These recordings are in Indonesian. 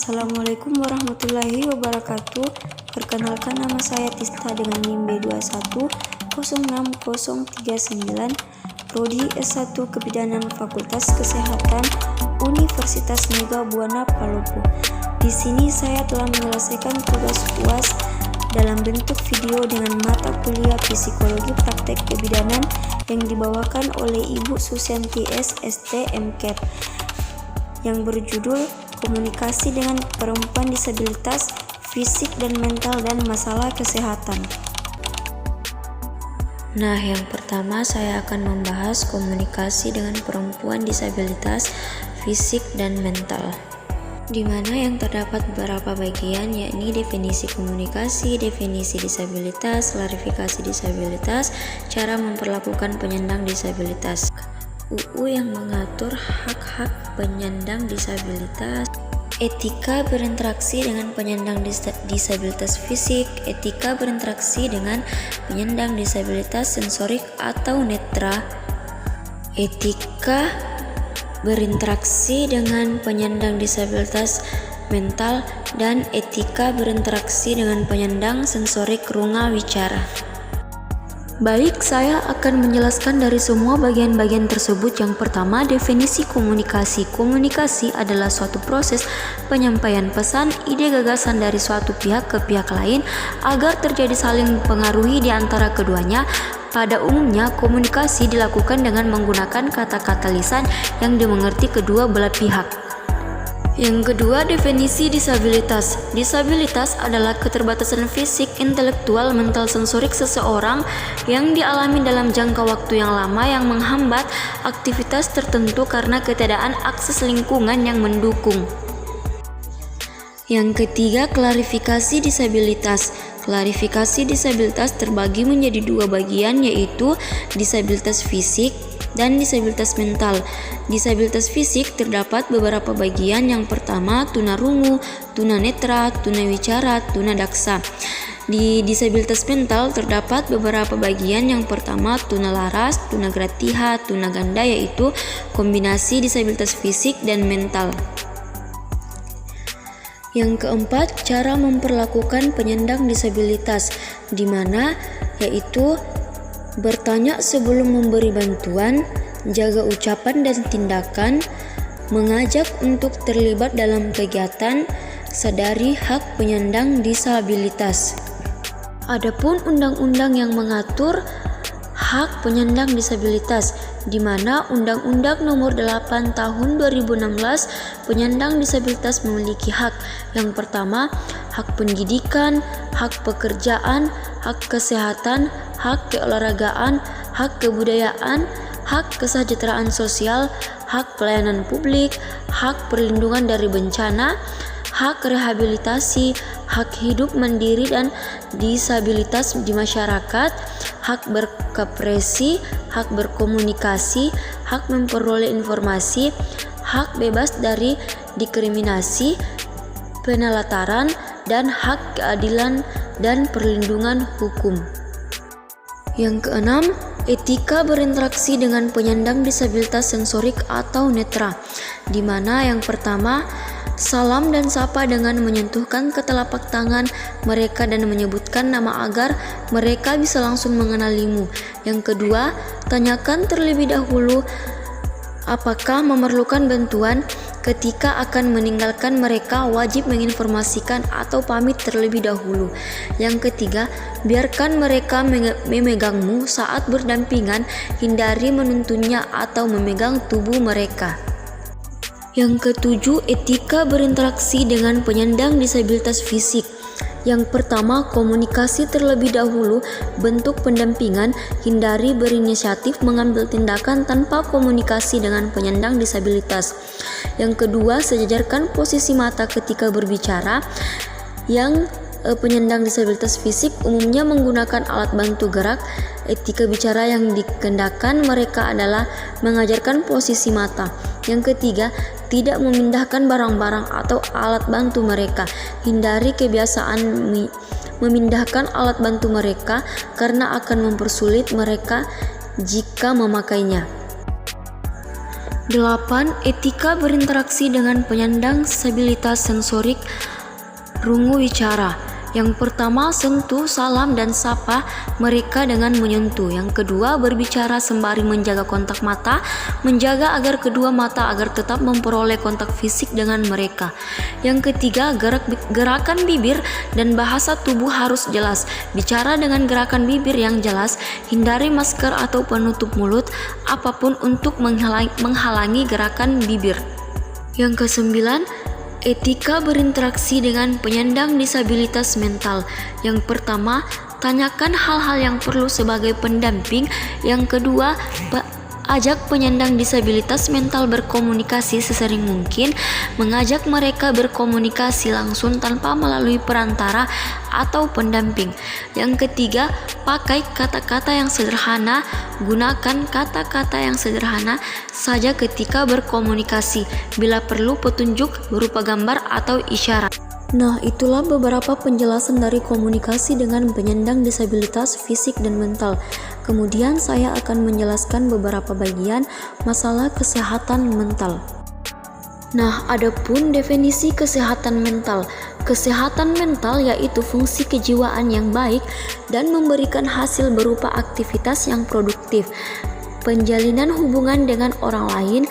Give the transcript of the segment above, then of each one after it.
Assalamualaikum warahmatullahi wabarakatuh. Perkenalkan, nama saya Tista dengan NIM B21 06039, Prodi S1 Kebidanan Fakultas Kesehatan Universitas Mega Buana Palopo. Di sini saya telah menyelesaikan tugas UAS dalam bentuk video dengan mata kuliah Psikologi Praktek Kebidanan yang dibawakan oleh Ibu Susianti SST MKEP yang berjudul Komunikasi dengan Perempuan Disabilitas Fisik dan Mental dan Masalah Kesehatan. Nah, yang pertama saya akan membahas komunikasi dengan perempuan disabilitas fisik dan mental, di mana yang terdapat beberapa bagian, yakni definisi komunikasi, definisi disabilitas, klarifikasi disabilitas, cara memperlakukan penyandang disabilitas, UU yang mengatur hak-hak penyandang disabilitas, etika berinteraksi dengan penyandang disabilitas fisik, etika berinteraksi dengan penyandang disabilitas sensorik atau netra, etika berinteraksi dengan penyandang disabilitas mental, dan etika berinteraksi dengan penyandang sensorik runga wicara. Baik, saya akan menjelaskan dari semua bagian-bagian tersebut. Yang pertama, definisi komunikasi. Komunikasi adalah suatu proses penyampaian pesan, ide, gagasan dari suatu pihak ke pihak lain agar terjadi saling mempengaruhi di antara keduanya. Pada umumnya, komunikasi dilakukan dengan menggunakan kata-kata lisan yang dimengerti kedua belah pihak. Yang kedua, definisi disabilitas. Disabilitas adalah keterbatasan fisik, intelektual, mental, sensorik seseorang yang dialami dalam jangka waktu yang lama yang menghambat aktivitas tertentu karena ketiadaan akses lingkungan yang mendukung. Yang ketiga, klarifikasi disabilitas. Klarifikasi disabilitas terbagi menjadi dua bagian, yaitu disabilitas fisik dan disabilitas mental. Disabilitas fisik terdapat beberapa bagian. Yang pertama, tunarungu, tunanetra, tunawicara, tunadaksa. Di disabilitas mental terdapat beberapa bagian. Yang pertama, tunalaras, tunagratiha, tunaganda, yaitu kombinasi disabilitas fisik dan mental. Yang keempat, cara memperlakukan penyandang disabilitas, di mana yaitu bertanya sebelum memberi bantuan, jaga ucapan dan tindakan, mengajak untuk terlibat dalam kegiatan, sadari hak penyandang disabilitas. Adapun undang-undang yang mengatur hak penyandang disabilitas, di mana Undang-Undang Nomor 8 Tahun 2016 penyandang disabilitas memiliki hak. Yang pertama, hak pendidikan, hak pekerjaan, hak kesehatan, hak keolahragaan, hak kebudayaan, hak kesejahteraan sosial, hak pelayanan publik, hak perlindungan dari bencana, hak rehabilitasi, hak hidup mandiri dan disabilitas di masyarakat, hak berkepresi, hak berkomunikasi, hak memperoleh informasi, hak bebas dari diskriminasi, penelataran, dan hak keadilan dan perlindungan hukum. Yang keenam, etika berinteraksi dengan penyandang disabilitas sensorik atau netra, di mana yang pertama, salam dan sapa dengan menyentuhkan ke telapak tangan mereka dan menyebutkan nama agar mereka bisa langsung mengenalimu. Yang kedua, tanyakan terlebih dahulu apakah memerlukan bantuan. Ketika akan meninggalkan mereka, wajib menginformasikan atau pamit terlebih dahulu. Yang ketiga, biarkan mereka memegangmu saat berdampingan, hindari menuntunnya atau memegang tubuh mereka. Yang ketujuh, etika berinteraksi dengan penyandang disabilitas fisik. Yang pertama, komunikasi terlebih dahulu, bentuk pendampingan, hindari berinisiatif mengambil tindakan tanpa komunikasi dengan penyandang disabilitas. Yang kedua, sejajarkan posisi mata ketika berbicara. Yang penyandang disabilitas fisik umumnya menggunakan alat bantu gerak. Etika bicara yang dikehendakkan mereka adalah mengajarkan posisi mata. Yang ketiga, tidak memindahkan barang-barang atau alat bantu mereka. Hindari kebiasaan memindahkan alat bantu mereka karena akan mempersulit mereka jika memakainya. 8. Etika berinteraksi dengan penyandang disabilitas sensorik rungu wicara. Yang pertama, sentuh, salam, dan sapa mereka dengan menyentuh. Yang kedua, berbicara sembari menjaga kontak mata, menjaga agar kedua mata agar tetap memperoleh kontak fisik dengan mereka. Yang ketiga, gerakan bibir dan bahasa tubuh harus jelas. Bicara dengan gerakan bibir yang jelas, hindari masker atau penutup mulut apapun untuk menghalangi gerakan bibir. Yang kesembilan, etika berinteraksi dengan penyandang disabilitas mental. Yang pertama, tanyakan hal-hal yang perlu sebagai pendamping. Yang kedua, ajak penyandang disabilitas mental berkomunikasi sesering mungkin, mengajak mereka berkomunikasi langsung tanpa melalui perantara atau pendamping. Yang ketiga, pakai kata-kata yang sederhana, gunakan kata-kata yang sederhana saja ketika berkomunikasi, bila perlu petunjuk berupa gambar atau isyarat. Nah, itulah beberapa penjelasan dari komunikasi dengan penyandang disabilitas fisik dan mental. Kemudian saya akan menjelaskan beberapa bagian masalah kesehatan mental. Nah, adapun definisi kesehatan mental. Kesehatan mental yaitu fungsi kejiwaan yang baik dan memberikan hasil berupa aktivitas yang produktif, penjalinan hubungan dengan orang lain,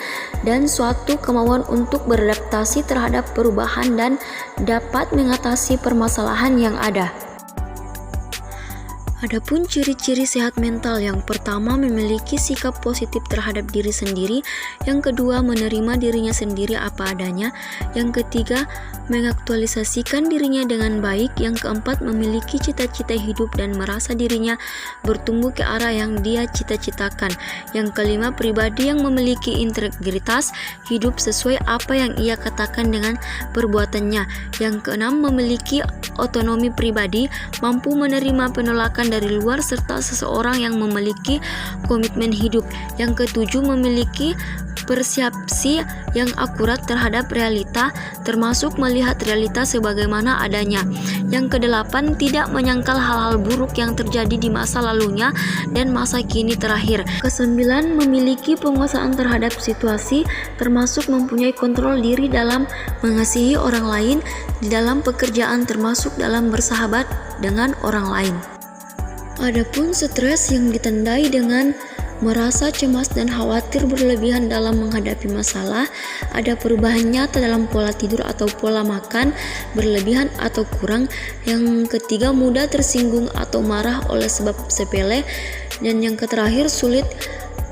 dan suatu kemauan untuk beradaptasi terhadap perubahan dan dapat mengatasi permasalahan yang ada. Adapun ciri-ciri sehat mental, yang pertama memiliki sikap positif terhadap diri sendiri, yang kedua menerima dirinya sendiri apa adanya, yang ketiga mengaktualisasikan dirinya dengan baik, yang keempat memiliki cita-cita hidup dan merasa dirinya bertumbuh ke arah yang dia cita-citakan, yang kelima pribadi yang memiliki integritas hidup sesuai apa yang ia katakan dengan perbuatannya, yang keenam memiliki otonomi pribadi, mampu menerima penolakan dari luar serta seseorang yang memiliki komitmen hidup, yang ketujuh memiliki persepsi yang akurat terhadap realita, termasuk melihat realita sebagaimana adanya, yang kedelapan tidak menyangkal hal-hal buruk yang terjadi di masa lalunya dan masa kini terakhir, kesembilan memiliki penguasaan terhadap situasi, termasuk mempunyai kontrol diri dalam mengasihi orang lain di dalam pekerjaan, termasuk dalam bersahabat dengan orang lain. Adapun stres yang ditandai dengan merasa cemas dan khawatir berlebihan dalam menghadapi masalah, ada perubahan nyata dalam pola tidur atau pola makan, berlebihan atau kurang, yang ketiga mudah tersinggung atau marah oleh sebab sepele, dan yang terakhir sulit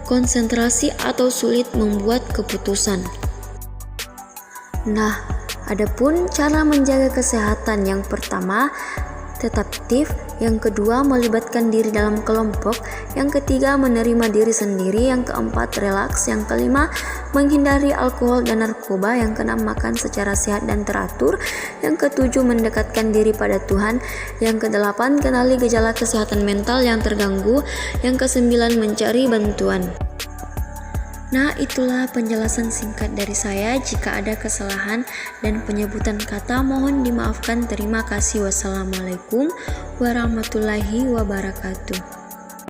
konsentrasi atau sulit membuat keputusan. Nah, adapun cara menjaga kesehatan, yang pertama tetap aktif, yang kedua melibatkan diri dalam kelompok, yang ketiga menerima diri sendiri, yang keempat relaks, yang kelima menghindari alkohol dan narkoba, yang keenam makan secara sehat dan teratur, yang ketujuh mendekatkan diri pada Tuhan, yang kedelapan kenali gejala kesehatan mental yang terganggu, yang kesembilan mencari bantuan. Nah, itulah penjelasan singkat dari saya. Jika ada kesalahan dan penyebutan kata mohon dimaafkan. Terima kasih. Wassalamualaikum warahmatullahi wabarakatuh.